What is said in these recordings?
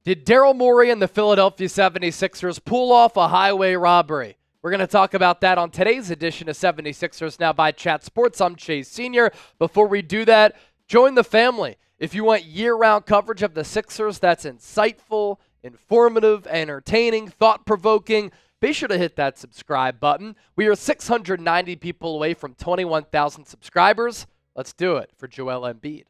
Did Daryl Morey and the Philadelphia 76ers pull off a highway robbery? We're going to talk about that on today's edition of 76ers Now by Chat Sports. I'm Chase Sr. Before we do that, join the family. If you want year-round coverage of the Sixers that's insightful, informative, entertaining, thought-provoking, be sure to hit that subscribe button. We are 690 people away from 21,000 subscribers. Let's do it for Joel Embiid.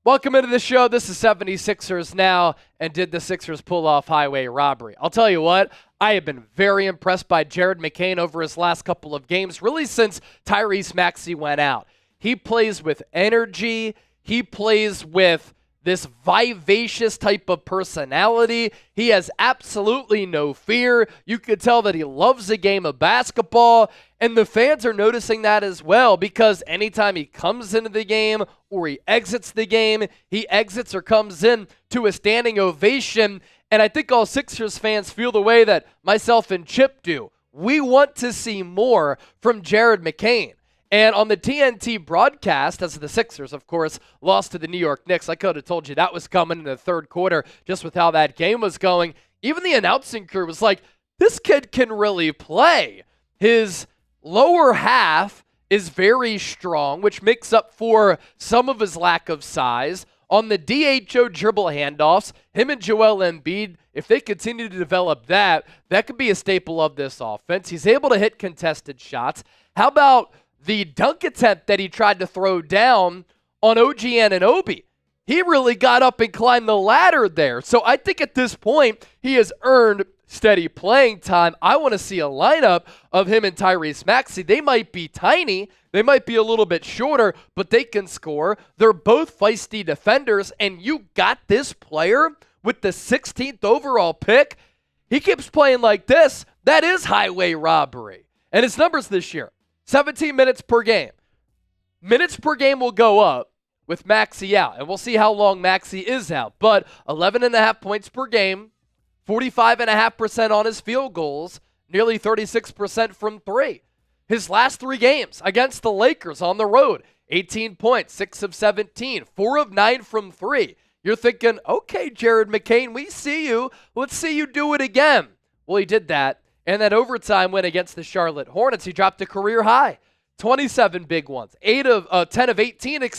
Welcome into the show. This is 76ers Now, and did the Sixers pull off highway robbery? I'll tell you what, I have been very impressed by Jared McCain over his last couple of games, really since Tyrese Maxey went out. He plays with energy. He plays with this vivacious type of personality. He has absolutely no fear. You could tell that he loves the game of basketball, and the fans are noticing that as well, because anytime he comes into the game or he exits the game, he exits or comes in to a standing ovation. And I think all Sixers fans feel the way that myself and Chip do. We want to see more from Jared McCain. And on the TNT broadcast, as the Sixers, of course, lost to the New York Knicks, I could have told you that was coming in the third quarter just with how that game was going. Even the announcing crew was like, this kid can really play. His lower half is very strong, which makes up for some of his lack of size. On the DHO dribble handoffs, him and Joel Embiid, if they continue to develop that, that could be a staple of this offense. He's able to hit contested shots. How about the dunk attempt that he tried to throw down on OG Anunoby? He really got up and climbed the ladder there. So I think at this point, he has earned steady playing time. I want to see a lineup of him and Tyrese Maxey. They might be tiny. They might be a little bit shorter, but they can score. They're both feisty defenders, and you got this player with the 16th overall pick. He keeps playing like this. That is highway robbery. And his numbers this year, 17 minutes per game. Minutes per game will go up with Maxey out, and we'll see how long Maxey is out. But 11.5 points per game, 45.5% on his field goals, nearly 36% from three. His last three games against the Lakers on the road, 18 points, 6 of 17, 4 of 9 from three. You're thinking, okay, Jared McCain, we see you. Let's see you do it again. Well, he did that. And that overtime win against the Charlotte Hornets, he dropped a career high. 27 big ones. 10 of 18,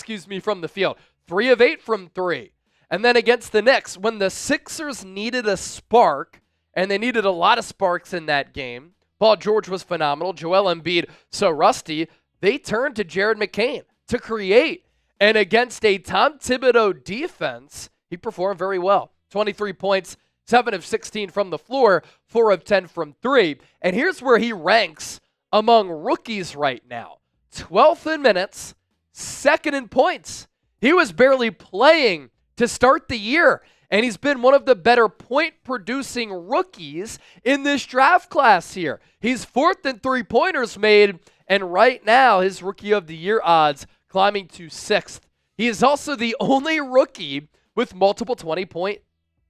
from the field. 3 of 8 from three. And then against the Knicks, when the Sixers needed a spark, and they needed a lot of sparks in that game, Paul George was phenomenal, Joel Embiid so rusty, they turned to Jared McCain to create. And against a Tom Thibodeau defense, he performed very well. 23 points, 7 of 16 from the floor, 4 of 10 from three. And here's where he ranks among rookies right now. 12th in minutes, 2nd in points. He was barely playing to start the year, and he's been one of the better point-producing rookies in this draft class here. He's 4th in three-pointers made, and right now his Rookie of the Year odds climbing to 6th. He is also the only rookie with multiple 20-point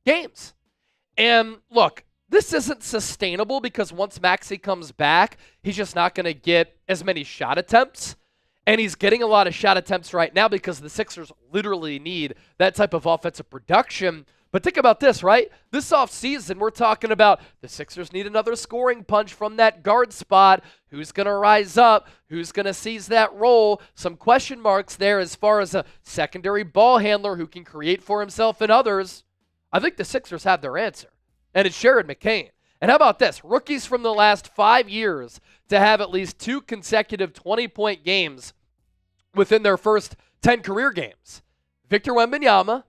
games. And look, this isn't sustainable because once Maxey comes back, he's just not going to get as many shot attempts. And he's getting a lot of shot attempts right now because the Sixers literally need that type of offensive production. But think about this, right? This offseason, we're talking about the Sixers need another scoring punch from that guard spot. Who's going to rise up? Who's going to seize that role? Some question marks there as far as a secondary ball handler who can create for himself and others. I think the Sixers have their answer, and it's Jared McCain. And how about this? Rookies from the last 5 years to have at least 2 consecutive 20-point games within their first 10 career games. Victor Wembanyama,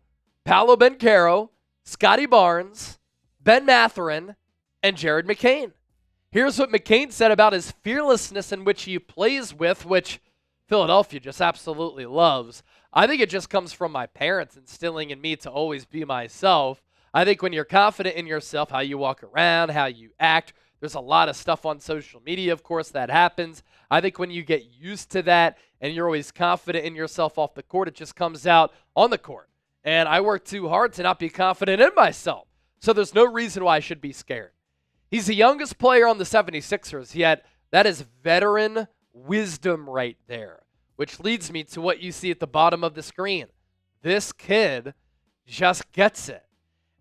Paolo Banchero, Scotty Barnes, Ben Mathurin, and Jared McCain. Here's what McCain said about his fearlessness in which he plays with, which Philadelphia just absolutely loves. I think it just comes from my parents instilling in me to always be myself. I think when you're confident in yourself, how you walk around, how you act, there's a lot of stuff on social media, of course, that happens. I think when you get used to that and you're always confident in yourself off the court, it just comes out on the court. And I work too hard to not be confident in myself. So there's no reason why I should be scared. He's the youngest player on the 76ers, yet that is veteran wisdom right there, which leads me to what you see at the bottom of the screen. This kid just gets it.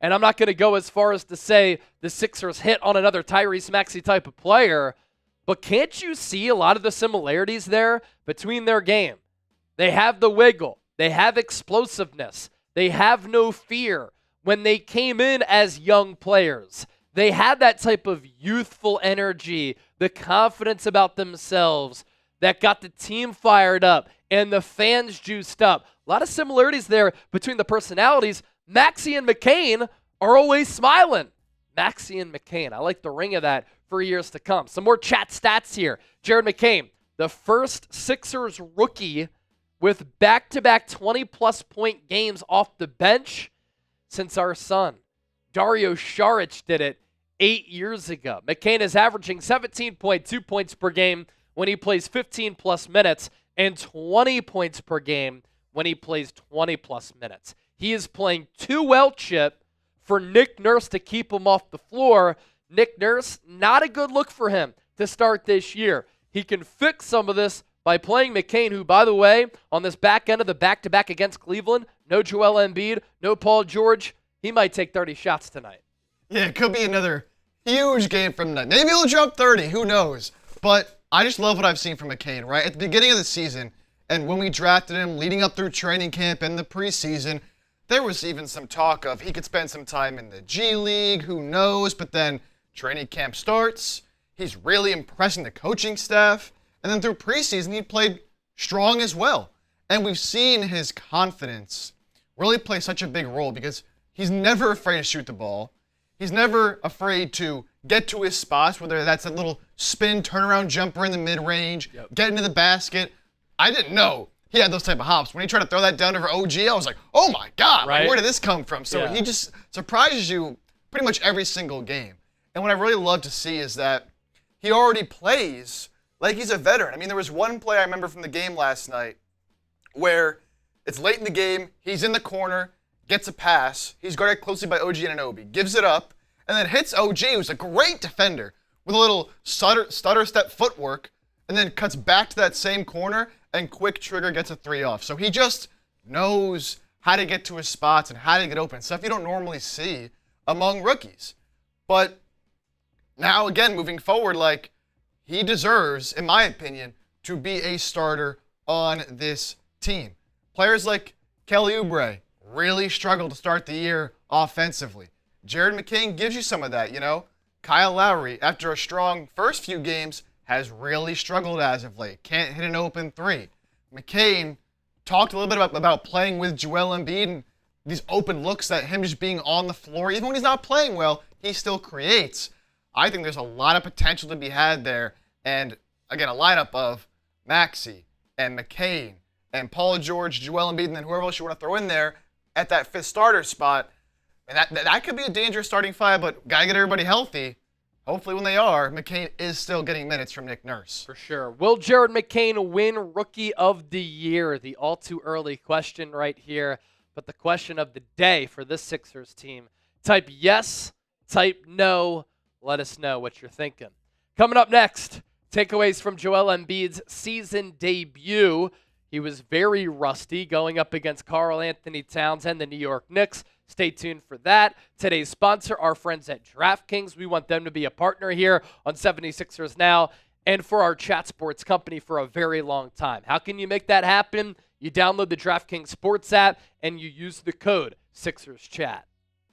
And I'm not going to go as far as to say the Sixers hit on another Tyrese Maxey type of player, but can't you see a lot of the similarities there between their game? They have the wiggle. They have explosiveness. They have no fear. When they came in as young players, they had that type of youthful energy, the confidence about themselves that got the team fired up and the fans juiced up. A lot of similarities there between the personalities. Maxey and McCain are always smiling. Maxey and McCain. I like the ring of that for years to come. Some more chat stats here. Jared McCain, the first Sixers rookie with back-to-back 20-plus point games off the bench since our son. Dario Saric did it 8 years ago. McCain is averaging 17.2 points per game when he plays 15-plus minutes and 20 points per game when he plays 20-plus minutes. He is playing too well, Chip, for Nick Nurse to keep him off the floor. Nick Nurse, not a good look for him to start this year. He can fix some of this by playing McCain, who, by the way, on this back end of the back-to-back against Cleveland, no Joel Embiid, no Paul George, he might take 30 shots tonight. Yeah, it could be another huge game from tonight. Maybe he'll drop 30, who knows? But I just love what I've seen from McCain, right? At the beginning of the season, and when we drafted him, leading up through training camp and the preseason, there was even some talk of he could spend some time in the G League, who knows? But then training camp starts, he's really impressing the coaching staff, and then through preseason, he played strong as well. And we've seen his confidence really play such a big role because he's never afraid to shoot the ball. He's never afraid to get to his spots, whether that's a little spin, turnaround jumper in the mid-range, get into the basket. I didn't know he had those type of hops. When he tried to throw that down over OG, I was like, oh my God, right? Like, where did this come from? So he just surprises you pretty much every single game. And what I really love to see is that he already plays like he's a veteran. I mean, there was one play I remember from the game last night where it's late in the game, he's in the corner, gets a pass, he's guarded closely by OG Anunoby, gives it up, and then hits OG, who's a great defender, with a little stutter step footwork, and then cuts back to that same corner, and quick trigger gets a 3 off. So he just knows how to get to his spots and how to get open, stuff you don't normally see among rookies. But now, again, moving forward, like, he deserves, in my opinion, to be a starter on this team. Players like Kelly Oubre really struggled to start the year offensively. Jared McCain gives you some of that, you know. Kyle Lowry, after a strong first few games, has really struggled as of late. Can't hit an open three. McCain talked a little bit about playing with Joel Embiid and these open looks that him just being on the floor, even when he's not playing well, he still creates. I think there's a lot of potential to be had there. And again, a lineup of Maxey and McCain and Paul George, Joel Embiid, and then whoever else you want to throw in there at that fifth starter spot. And that could be a dangerous starting five, but got to get everybody healthy. Hopefully when they are, McCain is still getting minutes from Nick Nurse. For sure. Will Jared McCain win Rookie of the Year? The all too early question right here. But the question of the day for this Sixers team. Type yes, type no. Let us know what you're thinking. Coming up next, takeaways from Joel Embiid's season debut. He was very rusty going up against Karl Anthony Towns and the New York Knicks. Stay tuned for that. Today's sponsor, our friends at DraftKings. We want them to be a partner here on 76ers Now and for our chat sports company for a very long time. How can you make that happen? You download the DraftKings Sports app and you use the code SixersChat.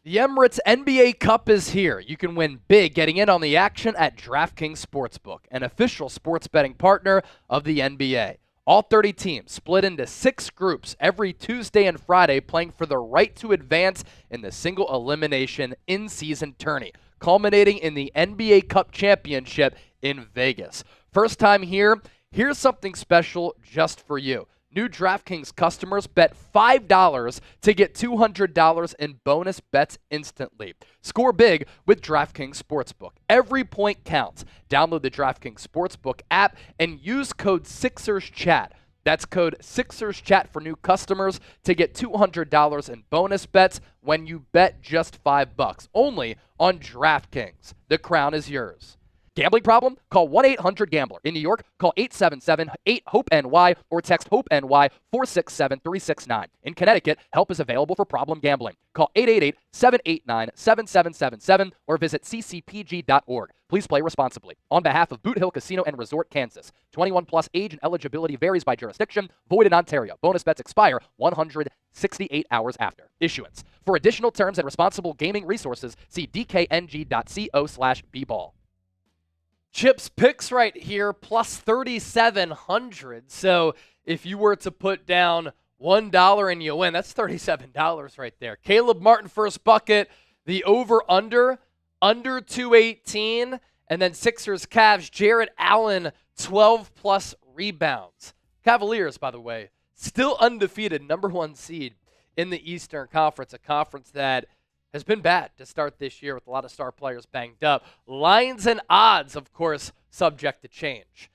The Emirates NBA Cup is here. You can win big getting in on the action at DraftKings Sportsbook, an official sports betting partner of the NBA. All 30 teams split into 6 groups every Tuesday and Friday playing for the right to advance in the single elimination in-season tourney, culminating in the NBA Cup Championship in Vegas. First time here, here's something special just for you. New DraftKings customers bet $5 to get $200 in bonus bets instantly. Score big with DraftKings Sportsbook. Every point counts. Download the DraftKings Sportsbook app and use code SixersChat. That's code SixersChat for new customers to get $200 in bonus bets when you bet just $5. Only on DraftKings. The crown is yours. Gambling problem? Call 1-800-GAMBLER. In New York, call 877-8-HOPE-NY or text HOPE-NY 467-369. In Connecticut, help is available for problem gambling. Call 888-789-7777 or visit ccpg.org. Please play responsibly. On behalf of Boot Hill Casino and Resort, Kansas. 21 plus, age and eligibility varies by jurisdiction. Void in Ontario. Bonus bets expire 168 hours after issuance. For additional terms and responsible gaming resources, see dkng.co/bball. Chips picks right here, plus 3,700. So if you were to put down $1 and you win, that's $37 right there. Caleb Martin first bucket, the over-under 218, and then Sixers Cavs, Jared Allen 12 plus rebounds. Cavaliers, by the way, still undefeated, number 1 seed in the Eastern Conference, a conference that has been bad to start this year with a lot of star players banged up. Lines and odds, of course, subject to change.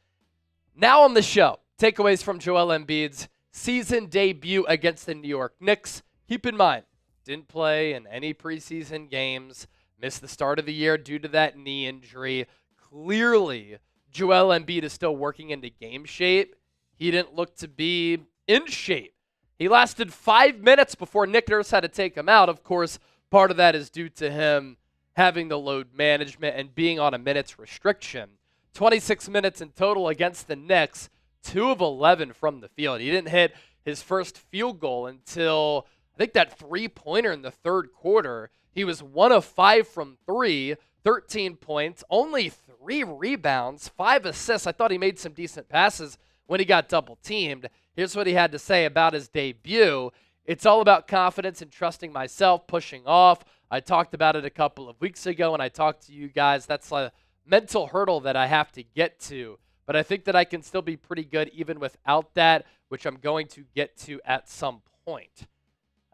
Now on the show, takeaways from Joel Embiid's season debut against the New York Knicks. Keep in mind, didn't play in any preseason games, missed the start of the year due to that knee injury. Clearly, Joel Embiid is still working into game shape. He didn't look to be in shape. He lasted 5 minutes before Nick Nurse had to take him out. Of course, part of that is due to him having the load management and being on a minutes restriction. 26 minutes in total against the Knicks, 2 of 11 from the field. He didn't hit his first field goal until, I think, that three-pointer in the third quarter. He was 1 of 5 from 3, 13 points, only 3 rebounds, 5 assists. I thought he made some decent passes when he got double-teamed. Here's what he had to say about his debut. It's all about confidence and trusting myself, pushing off. I talked about it a couple of weeks ago, and I talked to you guys. That's a mental hurdle that I have to get to. But I think that I can still be pretty good even without that, which I'm going to get to at some point.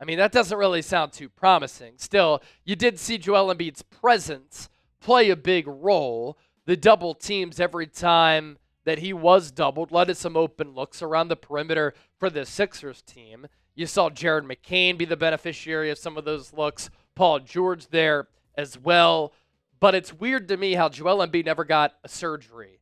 I mean, that doesn't really sound too promising. Still, you did see Joel Embiid's presence play a big role. The double teams every time that he was doubled led to some open looks around the perimeter for the Sixers team. You saw Jared McCain be the beneficiary of some of those looks. Paul George there as well. But it's weird to me how Joel Embiid never got a surgery.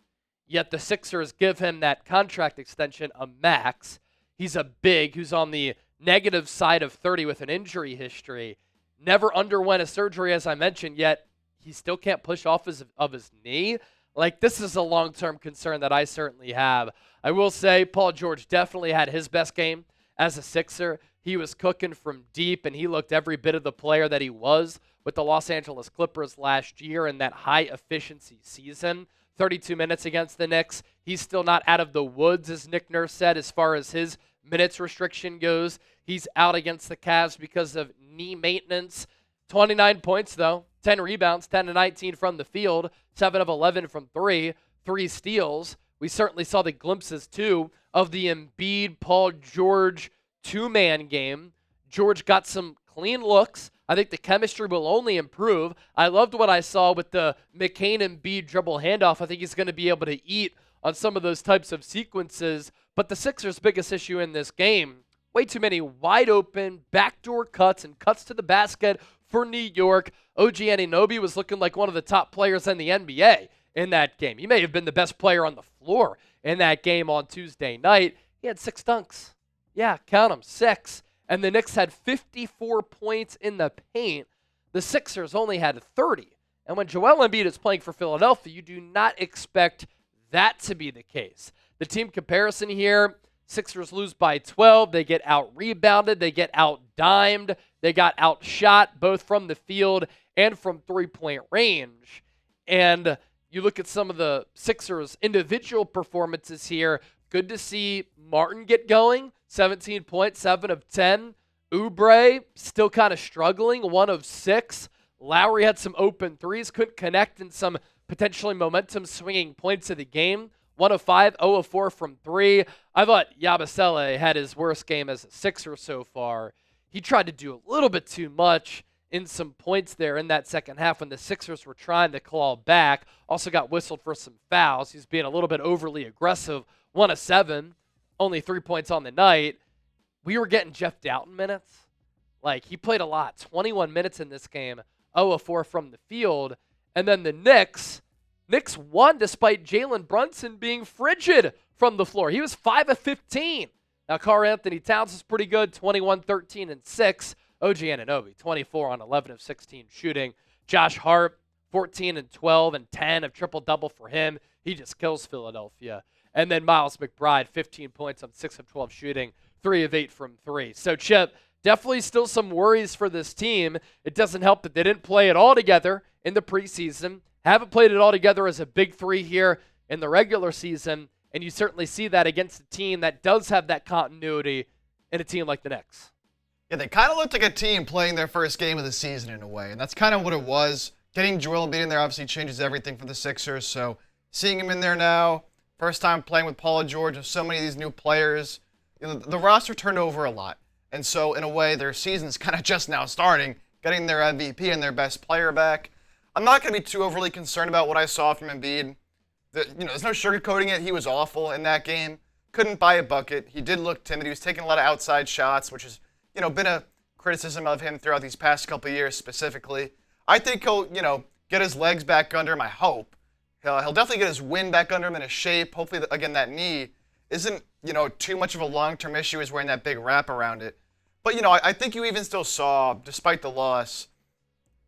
Yet the Sixers give him that contract extension, a max. He's a big who's on the negative side of 30 with an injury history. Never underwent a surgery, as I mentioned, yet he still can't push off of his knee. Like, this is a long-term concern that I certainly have. I will say Paul George definitely had his best game as a Sixer. He was cooking from deep, and he looked every bit of the player that he was with the Los Angeles Clippers last year in that high-efficiency season. 32 minutes against the Knicks. He's still not out of the woods, as Nick Nurse said, as far as his minutes restriction goes. He's out against the Cavs because of knee maintenance. 29 points, though. 10 rebounds, 10 to 19 from the field, 7 of 11 from 3, 3 steals. We certainly saw the glimpses, too, of the Embiid, Paul George two-man game. George got some clean looks. I think the chemistry will only improve. I loved what I saw with the McCain-Embiid dribble handoff. I think he's going to be able to eat on some of those types of sequences. But the Sixers' biggest issue in this game, way too many wide-open backdoor cuts and cuts to the basket for New York. OG Anunoby was looking like one of the top players in the NBA in that game. He may have been the best player on the floor in that game on Tuesday night. He had 6 dunks. Yeah, count them, 6. And the Knicks had 54 points in the paint. The Sixers only had 30. And when Joel Embiid is playing for Philadelphia, you do not expect that to be the case. The team comparison here, Sixers lose by 12. They get out-rebounded. They get out-dimed. They got outshot both from the field and from three-point range. And you look at some of the Sixers' individual performances here. Good to see Martin get going. 17 points, 7 of 10. Oubre still kind of struggling, 1 of 6. Lowry had some open threes, couldn't connect in some potentially momentum-swinging points of the game. 1 of 5, 0 of 4 from 3. I thought Yabusele had his worst game as a Sixer so far. He tried to do a little bit too much in some points there in that second half when the Sixers were trying to claw back. Also got whistled for some fouls. He's being a little bit overly aggressive. 1 of 7, only 3 points on the night. We were getting Jeff Doughton minutes. Like, he played a lot. 21 minutes in this game, 0 of 4 from the field. And then the Knicks, Knicks won despite Jalen Brunson being frigid from the floor. He was 5 of 15. Now, Karl Anthony Towns is pretty good, 21, 13, and 6. OG Anunoby, 24 on 11 of 16 shooting. Josh Hart, 14 and 12 and 10 of triple-double for him. He just kills Philadelphia. And then Miles McBride, 15 points on 6 of 12 shooting, 3 of 8 from 3. So, Chip, definitely still some worries for this team. It doesn't help that they didn't play it all together in the preseason, haven't played it all together as a big three here in the regular season, and you certainly see that against a team that does have that continuity in a team like the Knicks. Yeah, they kind of looked like a team playing their first game of the season in a way, and that's kind of what it was. Getting Joel Embiid in there obviously changes everything for the Sixers, so seeing him in there now, first time playing with Paul George and so many of these new players, the roster turned over a lot. And so, in a way, their season's kind of just now starting, getting their MVP and their best player back. I'm not going to be too overly concerned about what I saw from Embiid. There's no sugarcoating it. He was awful in that game. Couldn't buy a bucket. He did look timid. He was taking a lot of outside shots, which has, been a criticism of him throughout these past couple of years specifically. I think he'll, get his legs back under him, I hope. He'll definitely get his wind back under him in his shape. Hopefully, again, that knee isn't, too much of a long-term issue. He's wearing that big wrap around it. But, I think you even still saw, despite the loss,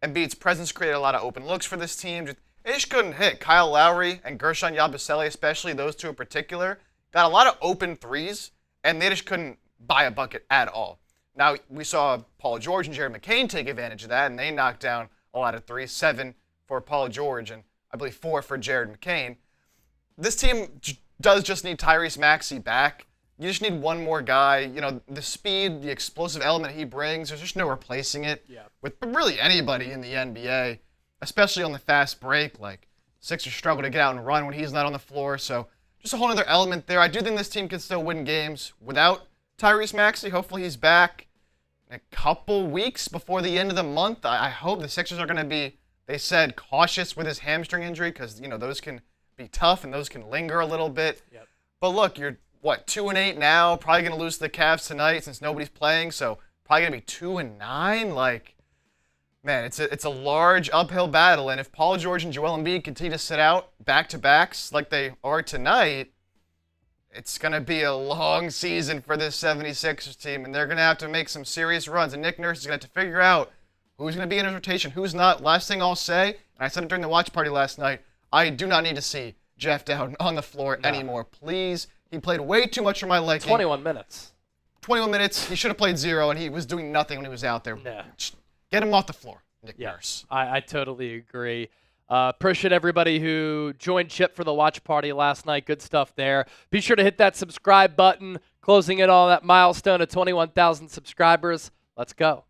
Embiid's presence created a lot of open looks for this team. They just couldn't hit. Kyle Lowry and Gershon Yabusele, especially those two in particular, got a lot of open threes, and they just couldn't buy a bucket at all. Now, we saw Paul George and Jared McCain take advantage of that, and they knocked down a lot of threes, 7 for Paul George, and I believe 4 for Jared McCain. This team does just need Tyrese Maxey back. You just need one more guy. The speed, the explosive element he brings, there's just no replacing it with really anybody in the NBA, especially on the fast break. Like, Sixers struggle to get out and run when he's not on the floor, so just a whole other element there. I do think this team can still win games without Tyrese Maxey. Hopefully he's back in a couple weeks before the end of the month. I hope the Sixers are going to be, they said, cautious with his hamstring injury because, those can be tough and those can linger a little bit. Yep. But look, you're 2-8 now, probably going to lose to the Cavs tonight since nobody's playing, so probably going to be 2-9. Like, man, it's a large uphill battle, and if Paul George and Joel Embiid continue to sit out back-to-backs like they are tonight, it's going to be a long season for this 76ers team, and they're going to have to make some serious runs, and Nick Nurse is going to have to figure out who's going to be in his rotation, who's not. Last thing I'll say, and I said it during the watch party last night, I do not need to see Jeff Dowden on the floor anymore. Please. He played way too much for my liking. 21 minutes. 21 minutes. He should have played 0, and he was doing nothing when he was out there. Yeah. Get him off the floor, Nick Nurse. I totally agree. Appreciate everybody who joined Chip for the watch party last night. Good stuff there. Be sure to hit that subscribe button. Closing in on that milestone of 21,000 subscribers. Let's go.